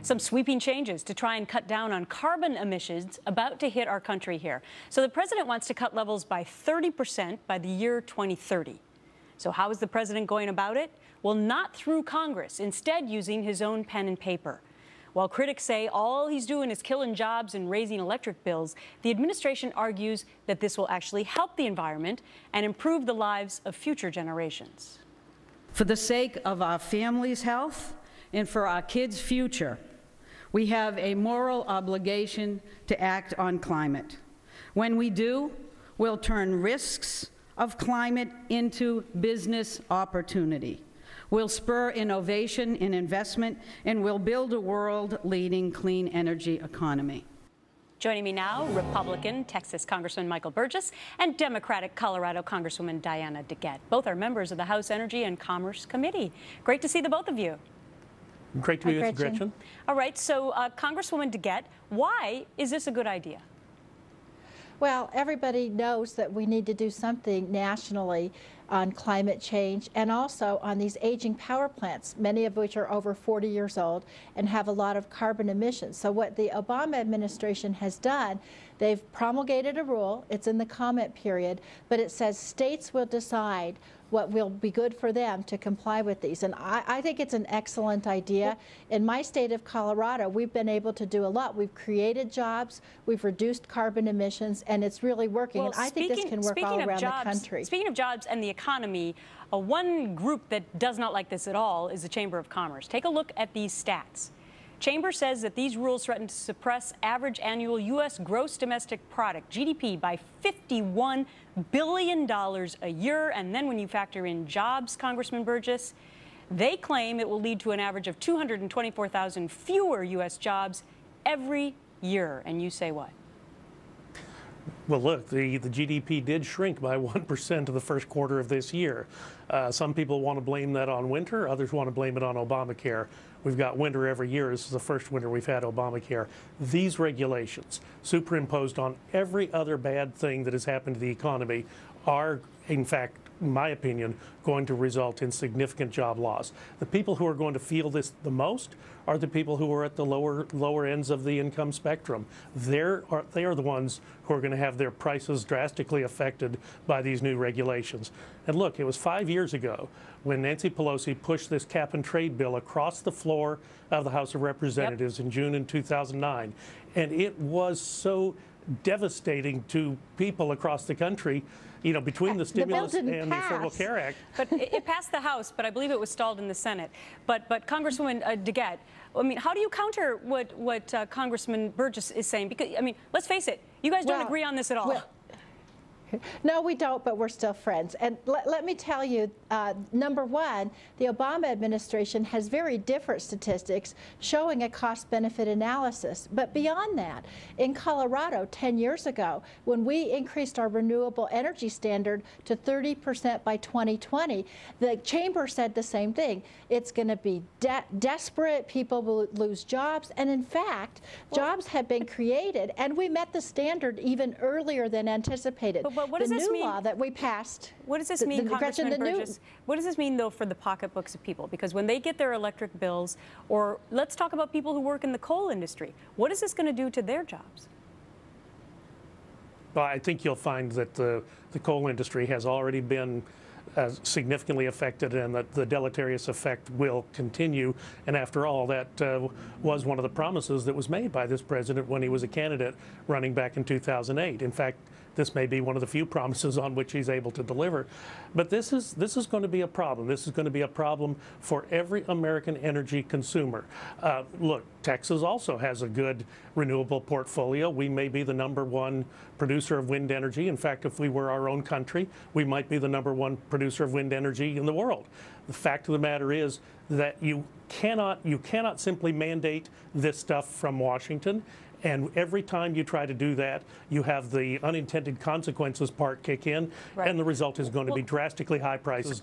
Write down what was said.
Some sweeping changes to try and cut down on carbon emissions about to hit our country here. So the president wants to cut levels by 30% by the year 2030. So how is the president going about it? Well, not through Congress, instead using his own pen and paper. While critics say all he's doing is killing jobs and raising electric bills, the administration argues that this will actually help the environment and improve the lives of future generations. For the sake of our families' health and for our kids' future, we have a moral obligation to act on climate. When we do, we'll turn risks of climate into business opportunity. We'll spur innovation and investment, and we'll build a world-leading clean energy economy. Joining me now, Republican Texas Congressman Michael Burgess and Democratic Colorado Congresswoman Diana DeGette. Both are members of the House Energy and Commerce Committee. Great to see the both of you. Great to be with you, Gretchen. All right, so Congresswoman DeGette, why is this a good idea? Well, everybody knows that we need to do something nationally on climate change and also on these aging power plants, many of which are over 40 years old and have a lot of carbon emissions. So what the Obama administration has done, they've promulgated a rule, it's in the comment period, but it says states will decide what will be good for them to comply with these. And I think it's an excellent idea. In my state of Colorado, we've been able to do a lot. We've created jobs, we've reduced carbon emissions, and it's really working. Well, and I think this can work all around the country. Speaking of jobs and the economy, one group that does not like this at all is the Chamber of Commerce. Take a look at these stats. Chamber says that these rules threaten to suppress average annual U.S. gross domestic product, GDP, by $51 billion a year. And then when you factor in jobs, Congressman Burgess, they claim it will lead to an average of 224,000 fewer U.S. jobs every year. And you say what? Well, look, the GDP did shrink by 1% in the first quarter of this year. Some people want to blame that on winter. Others want to blame it on Obamacare. We've got winter every year. This is the first winter we've had Obamacare. These regulations, superimposed on every other bad thing that has happened to the economy, are, in fact, in my opinion, going to result in significant job loss. The people who are going to feel this the most are the people who are at the lower ends of the income spectrum. They are the ones who are going to have their prices drastically affected by these new regulations. And look, it was 5 years ago when Nancy Pelosi pushed this cap and trade bill across the floor of the House of Representatives in June in 2009. And it was so devastating to people across the country, you know, between the stimulus and the Affordable Care Act. But it passed the House, but I believe it was stalled in the Senate. But Congresswoman DeGette, I mean, how do you counter what Congressman Burgess is saying? Because, I mean, let's face it, you guys don't agree on this at all. No, we don't, but we're still friends. And let me tell you, number one, the Obama administration has very different statistics showing a cost-benefit analysis. But beyond that, in Colorado 10 years ago, when we increased our renewable energy standard to 30% by 2020, the Chamber said the same thing. It's going to be desperate, people will lose jobs, and in fact, jobs have been created, and we met the standard even earlier than anticipated. But what does this mean? The new law that we passed. What does this mean, Congressman Burgess? What does this mean, though, for the pocketbooks of people? Because when they get their electric bills, or let's talk about people who work in the coal industry, what is this going to do to their jobs? Well, I think you'll find that the coal industry has already been significantly affected, and that the deleterious effect will continue. And after all, that was one of the promises that was made by this president when he was a candidate running back in 2008. In fact, this may be one of the few promises on which he's able to deliver. But this is going to be a problem. This is going to be a problem for every American energy consumer. Look, Texas also has a good renewable portfolio. We may be the #1 producer of wind energy. In fact, if we were our own country, we might be the #1 producer of wind energy in the world. The fact of the matter is that you cannot simply mandate this stuff from Washington. And every time you try to do that, you have the unintended consequences part kick in, and the result is going to be drastically high prices.